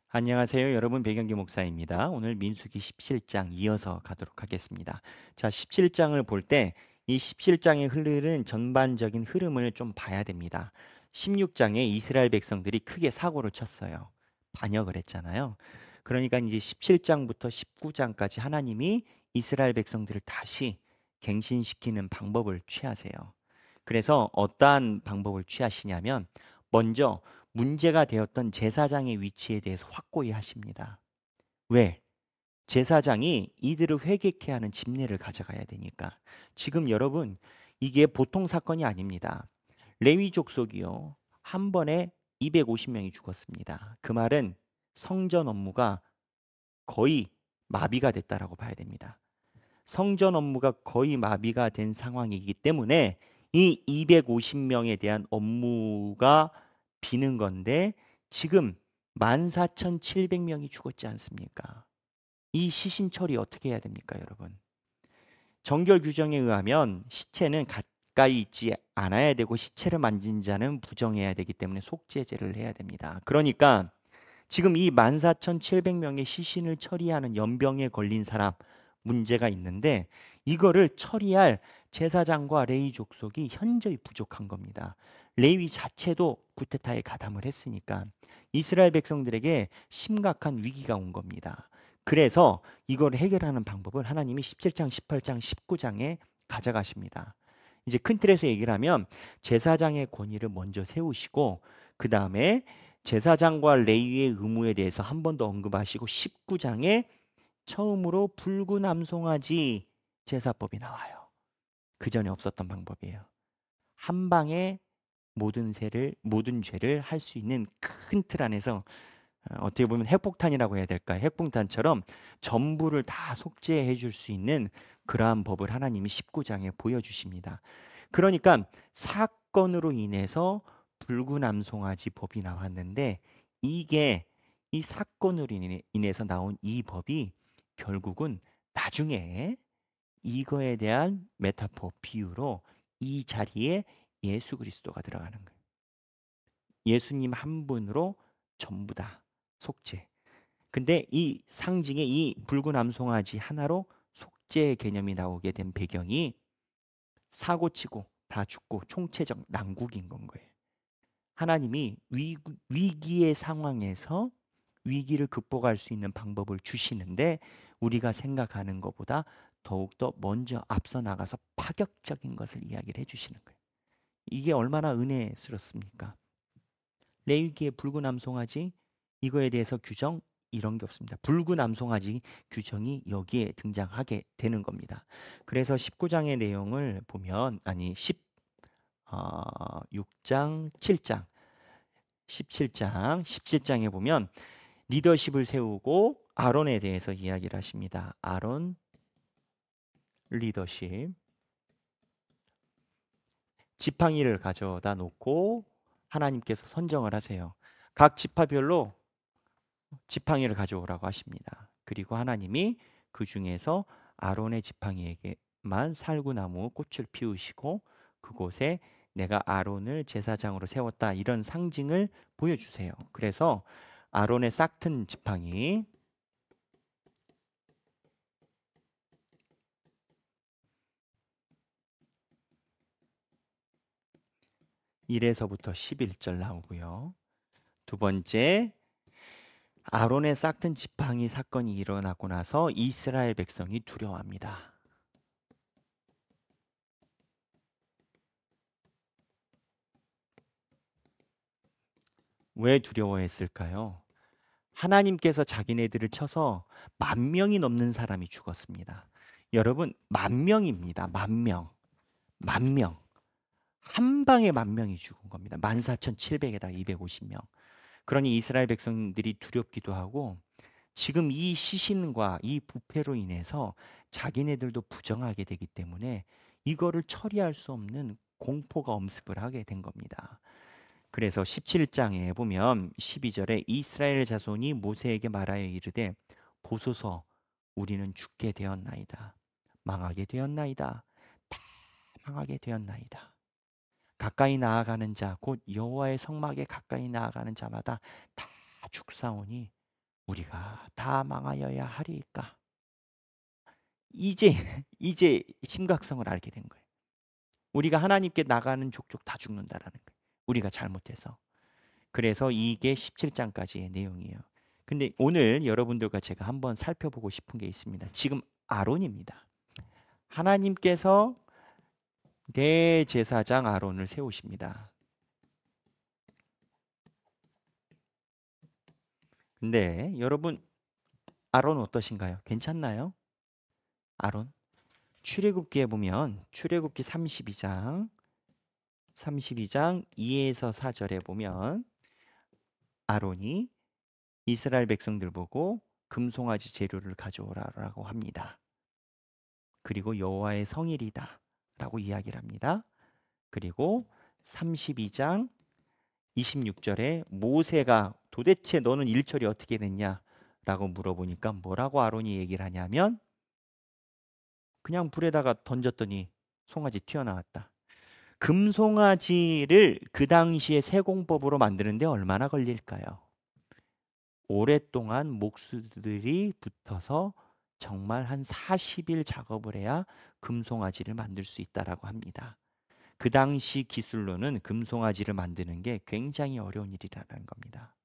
안녕하세요. 여러분 배경기 목사입니다. 오늘 민수기 17장 이어서 가도록 하겠습니다. 자, 17장을 볼 때 이 17장에 흐르는 전반적인 흐름을 좀 봐야 됩니다. 16장에 이스라엘 백성들이 크게 사고를 쳤어요. 반역을 했잖아요. 그러니까 이제 17장부터 19장까지 하나님이 이스라엘 백성들을 다시 갱신시키는 방법을 취하세요. 그래서 어떠한 방법을 취하시냐면 먼저 문제가 되었던 제사장의 위치에 대해서 확고히 하십니다. 왜? 제사장이 이들을 회개케 하는 집례를 가져가야 되니까. 지금 여러분, 이게 보통 사건이 아닙니다. 레위 족속이요. 한 번에 250명이 죽었습니다. 그 말은 성전 업무가 거의 마비가 됐다라고 봐야 됩니다. 성전 업무가 거의 마비가 된 상황이기 때문에 이 250명에 대한 업무가 비는 건데 지금 14,700명이 죽었지 않습니까? 이 시신 처리 어떻게 해야 됩니까, 여러분? 정결 규정에 의하면 시체는 가까이 있지 않아야 되고 시체를 만진 자는 부정해야 되기 때문에 속죄제를 해야 됩니다. 그러니까 지금 이 14,700명의 시신을 처리하는 연병에 걸린 사람 문제가 있는데 이거를 처리할 제사장과 레위 족속이 현저히 부족한 겁니다. 레위 자체도 구테타에 가담을 했으니까 이스라엘 백성들에게 심각한 위기가 온 겁니다. 그래서 이걸 해결하는 방법을 하나님이 17장, 18장, 19장에 가져가십니다. 이제 큰 틀에서 얘기를 하면 제사장의 권위를 먼저 세우시고 그 다음에 제사장과 레위의 의무에 대해서 한 번 더 언급하시고 19장에 처음으로 붉은 암송아지 제사법이 나와요. 그 전에 없었던 방법이에요. 한 방에 모든 죄를 할 수 있는 큰 틀 안에서 어떻게 보면 핵폭탄이라고 해야 될까요? 핵폭탄처럼 전부를 다 속죄해 줄 수 있는 그러한 법을 하나님이 19장에 보여주십니다. 그러니까 사건으로 인해서 붉은 암송아지 법이 나왔는데 이게 이 사건으로 인해서 나온 이 법이 결국은 나중에 이거에 대한 메타포 비유로 이 자리에 예수 그리스도가 들어가는 거예요. 예수님 한 분으로 전부 다 속죄. 근데 이 상징의 이 붉은 암송아지 하나로 속죄의 개념이 나오게 된 배경이 사고치고 다 죽고 총체적 난국인 건 거예요. 하나님이 위기의 상황에서 위기를 극복할 수 있는 방법을 주시는데 우리가 생각하는 것보다 더욱더 먼저 앞서 나가서 파격적인 것을 이야기를 해주시는 거예요. 이게 얼마나 은혜스럽습니까? 레위기의 붉은 암송아지 이거에 대해서 규정 이런 게 없습니다. 붉은 암송아지 규정이 여기에 등장하게 되는 겁니다. 그래서 19장의 내용을 보면 6장, 7장, 17장, 17장에 보면 리더십을 세우고 아론에 대해서 이야기를 하십니다. 아론 리더십. 지팡이를 가져다 놓고 하나님께서 선정을 하세요. 각 지파별로 지팡이를 가져오라고 하십니다. 그리고 하나님이 그 중에서 아론의 지팡이에게만 살구나무 꽃을 피우시고 그곳에 내가 아론을 제사장으로 세웠다 이런 상징을 보여주세요. 그래서 아론의 싹튼 지팡이 1에서부터 11절 나오고요. 두 번째 아론의 싹튼 지팡이 사건이 일어나고 나서 이스라엘 백성이 두려워합니다. 왜 두려워했을까요? 하나님께서 자기네들을 쳐서 10,000명이 넘는 사람이 죽었습니다. 여러분, 10,000명입니다. 10,000명. 10,000명. 한 방에 10,000명이 죽은 겁니다. 14,700에다 250명. 그러니 이스라엘 백성들이 두렵기도 하고 지금 이 시신과 이 부패로 인해서 자기네들도 부정하게 되기 때문에 이거를 처리할 수 없는 공포가 엄습을 하게 된 겁니다. 그래서 17장에 보면 12절에 이스라엘 자손이 모세에게 말하여 이르되 보소서 우리는 죽게 되었나이다. 망하게 되었나이다. 다 망하게 되었나이다. 가까이 나아가는 자 곧 여호와의 성막에 가까이 나아가는 자마다 다 죽사오니 우리가 다 망하여야 하리이까? 이제 이제 심각성을 알게 된 거예요. 우리가 하나님께 나가는 족족 다 죽는다라는 거예요. 우리가 잘못해서. 그래서 이게 17장까지의 내용이에요. 근데 오늘 여러분들과 제가 한번 살펴보고 싶은 게 있습니다. 지금 아론입니다. 하나님께서 대제사장 아론을 세우십니다. 근데 여러분, 아론 어떠신가요? 괜찮나요? 아론? 출애굽기에 보면 출애굽기 32장 2에서 4절에 보면 아론이 이스라엘 백성들 보고 금송아지 재료를 가져오라라고 합니다. 그리고 여호와의 성일이다라고 이야기를 합니다. 그리고 32장 26절에 모세가 도대체 너는 일처리 어떻게 됐냐라고 물어보니까 뭐라고 아론이 얘기를 하냐면 그냥 불에다가 던졌더니 송아지 튀어나왔다. 금송아지를 그 당시에 세공법으로 만드는데 얼마나 걸릴까요? 오랫동안 목수들이 붙어서 정말 한 40일 작업을 해야 금송아지를 만들 수 있다라고 합니다. 그 당시 기술로는 금송아지를 만드는 게 굉장히 어려운 일이라는 겁니다.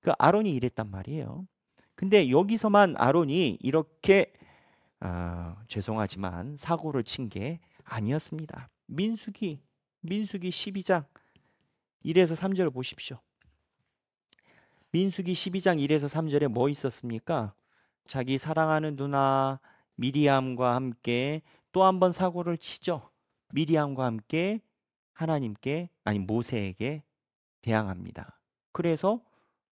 그 아론이 이랬단 말이에요. 근데 여기서만 아론이 이렇게 죄송하지만 사고를 친 게 아니었습니다. 민수기 12장 1에서 3절 보십시오. 민수기 12장 1에서 3절에 뭐 있었습니까? 자기 사랑하는 누나 미리암과 함께 또 한 번 사고를 치죠. 미리암과 함께 하나님께 아니 모세에게 대항합니다. 그래서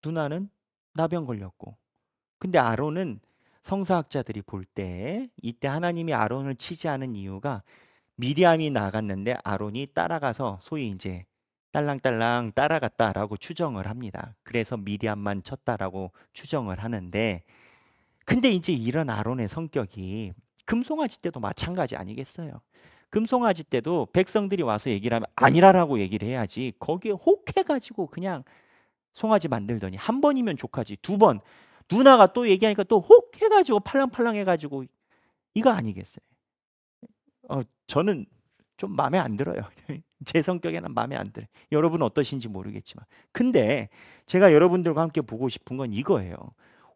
누나는 나병 걸렸고 근데 아론은 성사학자들이 볼 때 이때 하나님이 아론을 치지 않은 이유가 미리암이 나갔는데 아론이 따라가서 소위 이제 딸랑딸랑 따라갔다라고 추정을 합니다. 그래서 미리암만 쳤다라고 추정을 하는데 근데 이제 이런 아론의 성격이 금송아지 때도 마찬가지 아니겠어요? 금송아지 때도 백성들이 와서 얘기를 하면 아니라라고 얘기를 해야지 거기에 혹해가지고 그냥 송아지 만들더니 한 번이면 족하지 두 번 누나가 또 얘기하니까 또 혹 해가지고 팔랑팔랑 해가지고 이거 아니겠어요? 저는 좀 마음에 안 들어요. 제 성격에는 마음에 안 들어요. 여러분 어떠신지 모르겠지만. 근데 제가 여러분들과 함께 보고 싶은 건 이거예요.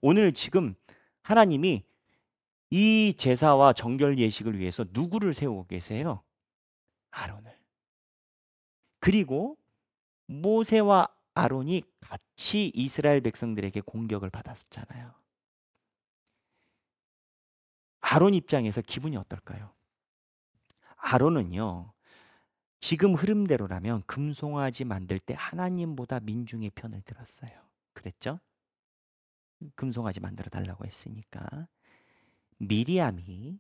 오늘 지금 하나님이 이 제사와 정결 예식을 위해서 누구를 세우고 계세요? 아론을. 그리고 모세와 아론이 같이 이스라엘 백성들에게 공격을 받았잖아요. 아론 입장에서 기분이 어떨까요? 아론은요. 지금 흐름대로라면 금송아지 만들 때 하나님보다 민중의 편을 들었어요. 그랬죠? 금송아지 만들어 달라고 했으니까. 미리암이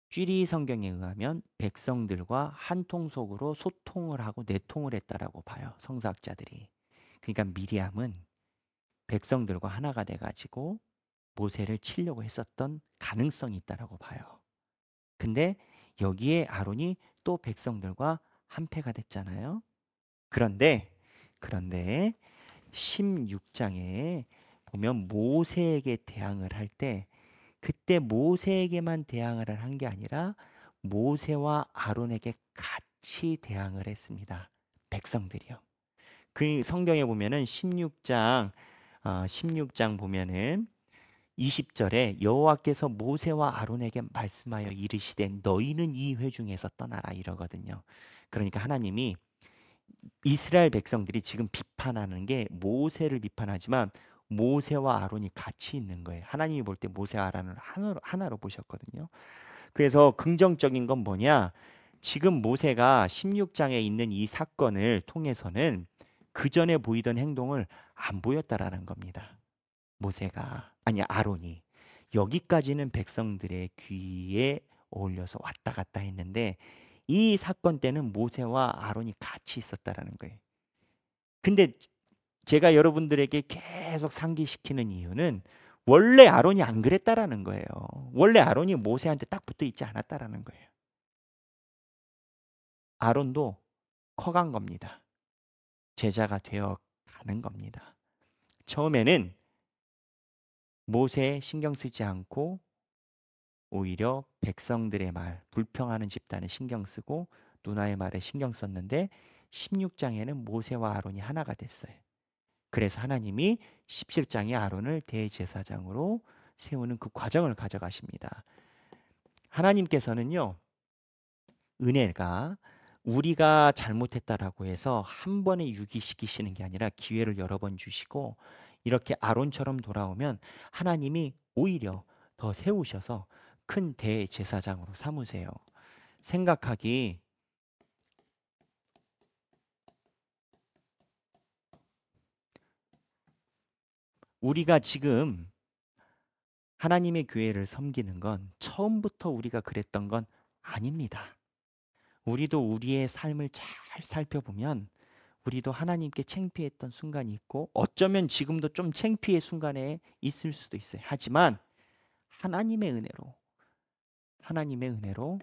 쥐리 성경에 의하면 백성들과 한 통속으로 소통을 하고 내통을 했다라고 봐요. 성사학자들이. 그러니까 미리암은 백성들과 하나가 돼가지고 모세를 치려고 했었던 가능성이 있다라고 봐요. 근데 여기에 아론이 또 백성들과 한패가 됐잖아요. 그런데 16장에 보면 모세에게 대항을 할 때 그때 모세에게만 대항을 한 게 아니라 모세와 아론에게 같이 대항을 했습니다. 백성들이요. 그 성경에 보면은 16장 보면은 20절에 여호와께서 모세와 아론에게 말씀하여 이르시되 너희는 이 회중에서 떠나라 이러거든요. 그러니까 하나님이 이스라엘 백성들이 지금 비판하는 게 모세를 비판하지만 모세와 아론이 같이 있는 거예요. 하나님이 볼 때 모세와 아론을 하나로 보셨거든요. 그래서 긍정적인 건 뭐냐? 지금 모세가 16장에 있는 이 사건을 통해서는 그 전에 보이던 행동을 안 보였다라는 겁니다. 모세가 아니 아론이 여기까지는 백성들의 귀에 어울려서 왔다 갔다 했는데 이 사건 때는 모세와 아론이 같이 있었다라는 거예요. 근데 제가 여러분들에게 계속 상기시키는 이유는 원래 아론이 안 그랬다라는 거예요. 원래 아론이 모세한테 딱 붙어 있지 않았다라는 거예요. 아론도 커간 겁니다. 제자가 되어 가는 겁니다. 처음에는 모세 신경 쓰지 않고 오히려 백성들의 말, 불평하는 집단에 신경 쓰고 누나의 말에 신경 썼는데 16장에는 모세와 아론이 하나가 됐어요. 그래서 하나님이 17장에 아론을 대제사장으로 세우는 그 과정을 가져가십니다. 하나님께서는요, 은혜가 우리가 잘못했다라고 해서 한 번에 유기시키시는 게 아니라 기회를 여러 번 주시고 이렇게 아론처럼 돌아오면 하나님이 오히려 더 세우셔서 큰 대제사장으로 삼으세요. 생각하기 우리가 지금 하나님의 교회를 섬기는 건 처음부터 우리가 그랬던 건 아닙니다. 우리도 우리의 삶을 잘 살펴보면 우리도 하나님께 창피했던 순간이 있고 어쩌면 지금도 좀 창피의 순간에 있을 수도 있어요. 하지만 하나님의 은혜로 하나님의 은혜로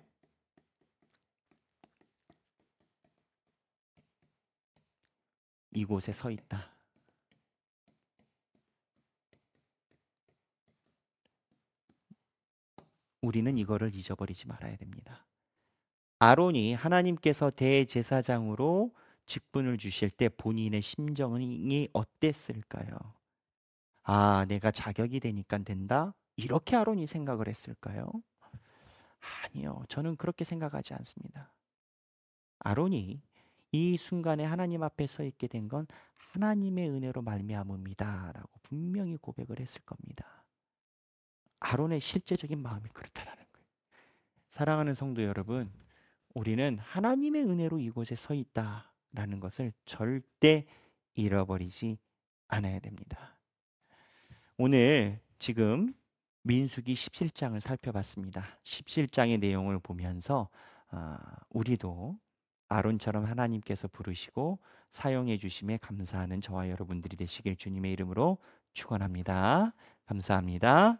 이곳에 서 있다. 우리는 이거를 잊어버리지 말아야 됩니다. 아론이 하나님께서 대제사장으로 직분을 주실 때 본인의 심정이 어땠을까요? 아, 내가 자격이 되니까 된다? 이렇게 아론이 생각을 했을까요? 아니요. 저는 그렇게 생각하지 않습니다. 아론이 이 순간에 하나님 앞에 서 있게 된 건 하나님의 은혜로 말미암음이다라고 분명히 고백을 했을 겁니다. 아론의 실제적인 마음이 그렇다라는 거예요. 사랑하는 성도 여러분, 우리는 하나님의 은혜로 이곳에 서 있다라는 것을 절대 잃어버리지 않아야 됩니다. 오늘 지금 민수기 17장을 살펴봤습니다. 17장의 내용을 보면서 우리도 아론처럼 하나님께서 부르시고 사용해 주심에 감사하는 저와 여러분들이 되시길 주님의 이름으로 축원합니다. 감사합니다.